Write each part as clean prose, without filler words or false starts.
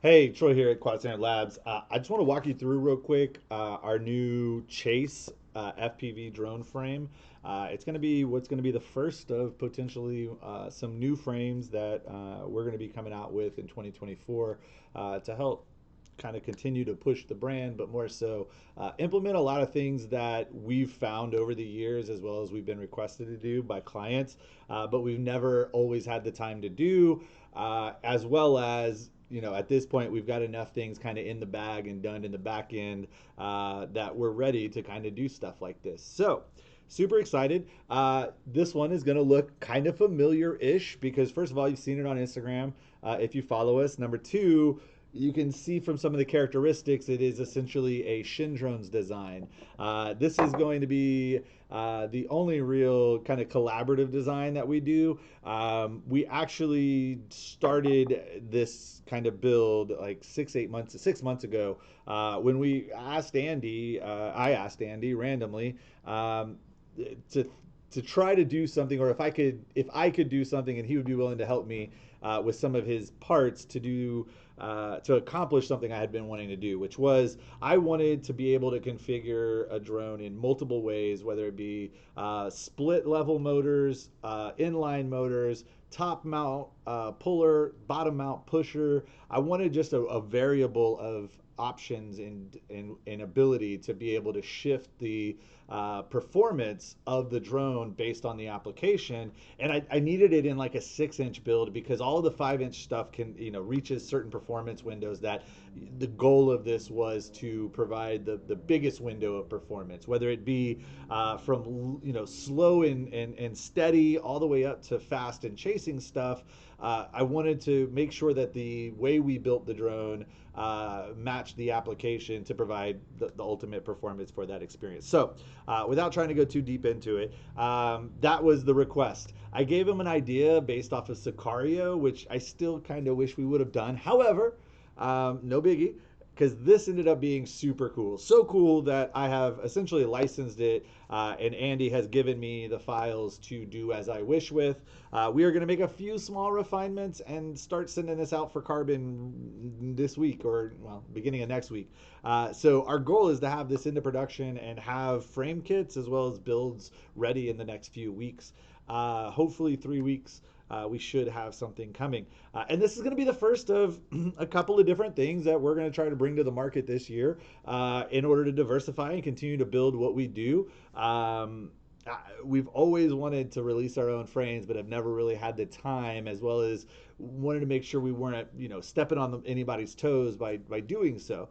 Hey, Troy here at Quad Standard Labs. I just want to walk you through real quick our new Chase FPV drone frame. It's going to be what's going to be the first of potentially some new frames that we're going to be coming out with in 2024 to help kind of continue to push the brand, but more so implement a lot of things that we've found over the years, as well as we've been requested to do by clients, but we've never always had the time to do, as well as at this point, we've got enough things kind of in the bag and done in the back end that we're ready to kind of do stuff like this. So, super excited. This one is going to look kind of familiar ish because, first of all, you've seen it on Instagram if you follow us. Number two, you can see from some of the characteristics, it is essentially a Shin Drones design. This is going to be the only real kind of collaborative design that we do. We actually started this kind of build like 6 months ago when we asked Andy. I asked Andy randomly to to try to do something, or if I could do something, and he would be willing to help me with some of his parts to do to accomplish something I had been wanting to do, which was I wanted to be able to configure a drone in multiple ways, whether it be split level motors, inline motors, top mount puller, bottom mount pusher. I wanted just a variable of options and ability to be able to shift the performance of the drone based on the application. And I needed it in like a 6-inch build because all of the 5-inch stuff can, reaches certain performance windows that the goal of this was to provide the biggest window of performance, whether it be from, slow and steady all the way up to fast and chasing stuff. I wanted to make sure that the way we built the drone matched the application to provide the ultimate performance for that experience. So, without trying to go too deep into it, that was the request. I gave him an idea based off of Sicario, which I still kind of wish we would have done. However, no biggie, because this ended up being super cool. So cool that I have essentially licensed it, and Andy has given me the files to do as I wish with. We are going to make a few small refinements and start sending this out for carbon this week, or, well, beginning of next week. So our goal is to have this into production and have frame kits as well as builds ready in the next few weeks. Hopefully 3 weeks. We should have something coming. And this is going to be the first of a couple of different things that we're going to try to bring to the market this year in order to diversify and continue to build what we do. We've always wanted to release our own frames, but have never really had the time, as well as wanted to make sure we weren't, stepping on anybody's toes by doing so.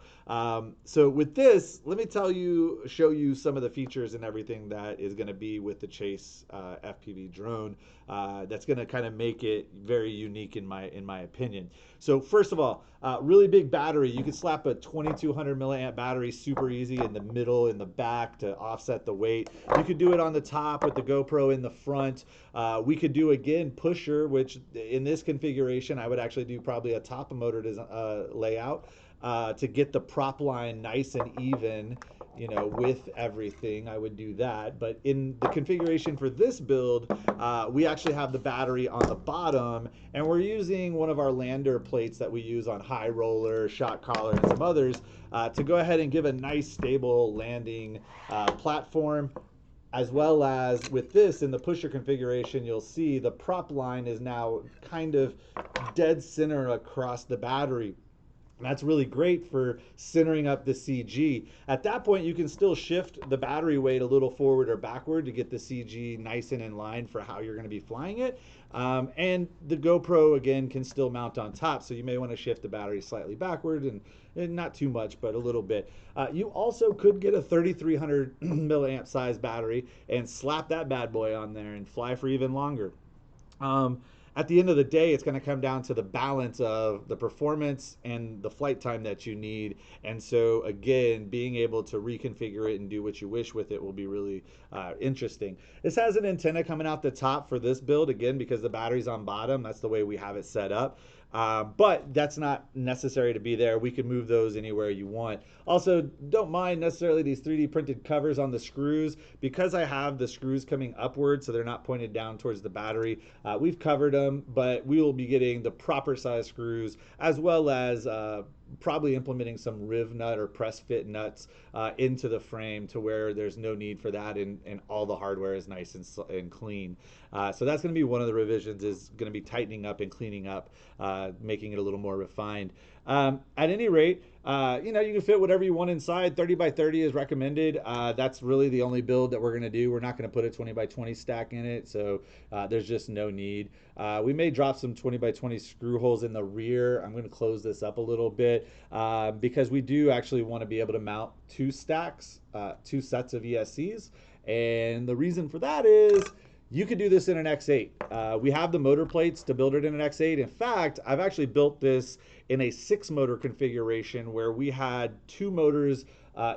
So with this, let me show you some of the features and everything that is going to be with the Chase FPV drone. That's going to kind of make it very unique in my opinion. So first of all, really big battery. You can slap a 2200 milliamp battery super easy in the middle, in the back to offset the weight. You could do it on the top with the GoPro in the front. We could do again pusher, which in this configuration I would actually do probably a top motor layout to get the prop line nice and even, with everything. I would do that. But in the configuration for this build, we actually have the battery on the bottom, and we're using one of our lander plates that we use on High Roller, Shot Caller, and some others to go ahead and give a nice stable landing platform. As well as with this in the pusher configuration, you'll see the prop line is now kind of dead center across the battery. And that's really great for centering up the CG. At that point, you can still shift the battery weight a little forward or backward to get the CG nice and in line for how you're going to be flying it. And the GoPro, again, can still mount on top, so you may want to shift the battery slightly backward, and not too much, but a little bit. You also could get a 3300 milliamp size battery and slap that bad boy on there and fly for even longer. At the end of the day, it's going to come down to the balance of the performance and the flight time that you need. And so, again, being able to reconfigure it and do what you wish with it will be really interesting. This has an antenna coming out the top for this build, again, because the battery's on bottom. That's the way we have it set up. But that's not necessary to be there. We can move those anywhere you want. Also, don't mind necessarily these 3D printed covers on the screws. Because I have the screws coming upward so they're not pointed down towards the battery, we've covered them, but we will be getting the proper size screws, as well as probably implementing some riv nut or press fit nuts into the frame to where there's no need for that, and all the hardware is nice and clean. So that's going to be one of the revisions, is going to be tightening up and cleaning up, making it a little more refined. At any rate, you know, you can fit whatever you want inside. 30 by 30 is recommended. That's really the only build that we're going to do. We're not going to put a 20 by 20 stack in it, so there's just no need. We may drop some 20 by 20 screw holes in the rear. I'm going to close this up a little bit because we do actually want to be able to mount two stacks, two sets of ESCs. And the reason for that is you could do this in an X8. We have the motor plates to build it in an X8. In fact, I've actually built this in a 6-motor configuration where we had 2 motors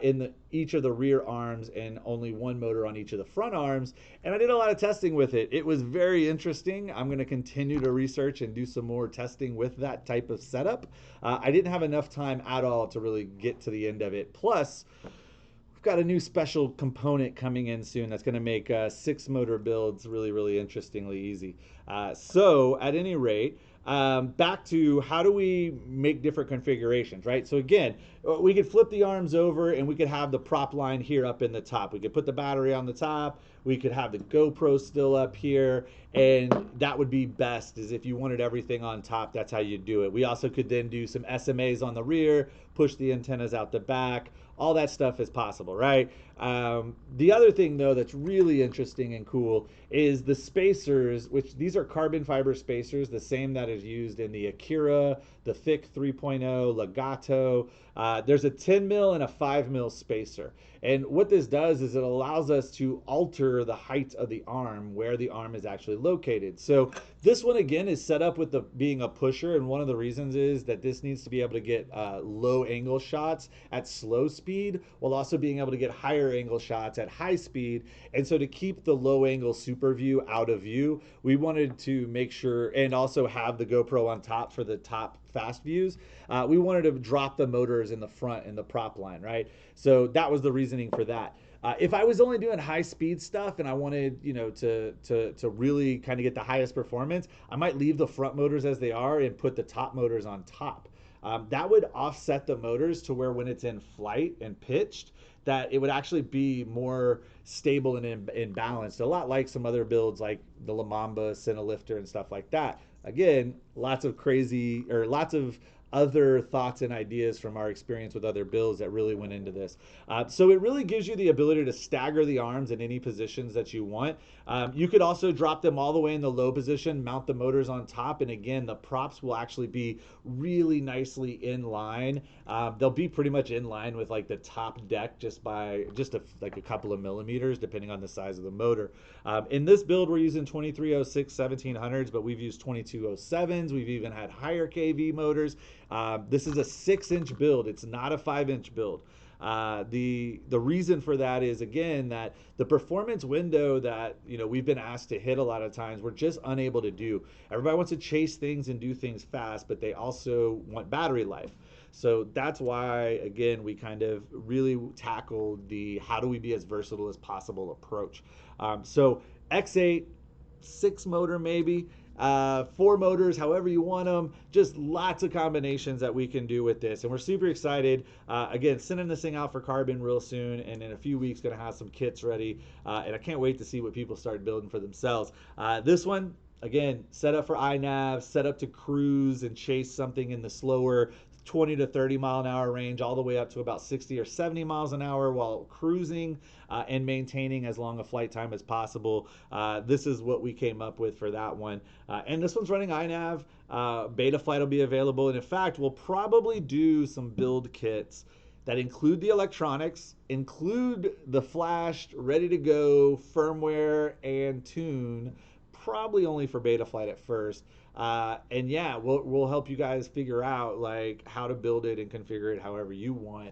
in each of the rear arms and only 1 motor on each of the front arms. And I did a lot of testing with it. It was very interesting. I'm going to continue to research and do some more testing with that type of setup. I didn't have enough time at all to really get to the end of it. Plus, got a new special component coming in soon that's going to make 6-motor builds really, really interestingly easy. So at any rate, back to how do we make different configurations, right? So again, we could flip the arms over and we could have the prop line here up in the top. We could put the battery on the top. We could have the GoPro still up here, and that would be best, is if you wanted everything on top, that's how you do it. We also could then do some SMAs on the rear, push the antennas out the back. All that stuff is possible, right? The other thing, though, that's really interesting and cool is the spacers, which these are carbon fiber spacers, the same that is used in the Akira, the Thick 3.0, Legato. There's a 10 mil and a 5 mil spacer. And what this does is it allows us to alter the height of the arm, where the arm is actually located. So this one, again, is set up with being a pusher, and one of the reasons is that this needs to be able to get low angle shots at slow speed, while also being able to get higher angle shots at high speed. And so to keep the low angle super view out of view, we wanted to make sure, and also have the GoPro on top for the top fast views, we wanted to drop the motors in the front in the prop line, right? So that was the reasoning for that. If I was only doing high speed stuff and I wanted, you know, to really kind of get the highest performance, I might leave the front motors as they are and put the top motors on top. That would offset the motors to where when it's in flight and pitched, that it would actually be more stable and balanced, a lot like some other builds like the La Mamba, Cinelifter, and stuff like that. Again, lots of other thoughts and ideas from our experience with other builds that really went into this. So it really gives you the ability to stagger the arms in any positions that you want. You could also drop them all the way in the low position, mount the motors on top, and again, the props will actually be really nicely in line. They'll be pretty much in line with like the top deck just by like a couple of millimeters, depending on the size of the motor. In this build, we're using 2306 1700s, but we've used 2207s. We've even had higher KV motors. This is a 6-inch build. It's not a 5-inch build. The reason for that is, again, that the performance window that, you know, we've been asked to hit a lot of times, we're just unable to do. Everybody wants to chase things and do things fast, but they also want battery life. So that's why, again, we kind of really tackled the how do we be as versatile as possible approach. So X8, 6-motor maybe, 4 motors, however you want them, just lots of combinations that we can do with this. And we're super excited. Again, sending this thing out for Carbon real soon, and in a few weeks going to have some kits ready. And I can't wait to see what people start building for themselves. This one, again, set up for INAV, set up to cruise and chase something in the slower 20 to 30 mile an hour range, all the way up to about 60 or 70 miles an hour while cruising and maintaining as long a flight time as possible. This is what we came up with for that one. And this one's running INAV. Betaflight will be available. And in fact, we'll probably do some build kits that include the electronics, include the flashed, ready to go firmware and tune, probably only for Betaflight at first. And yeah, we'll help you guys figure out like how to build it and configure it however you want.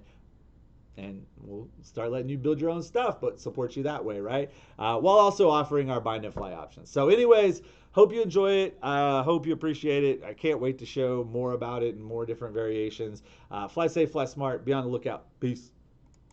and we'll start letting you build your own stuff, but support you that way, right? While also offering our bind and fly options. So anyways, hope you enjoy it. Hope you appreciate it. I can't wait to show more about it and more different variations. Fly safe, fly smart. Be on the lookout. Peace.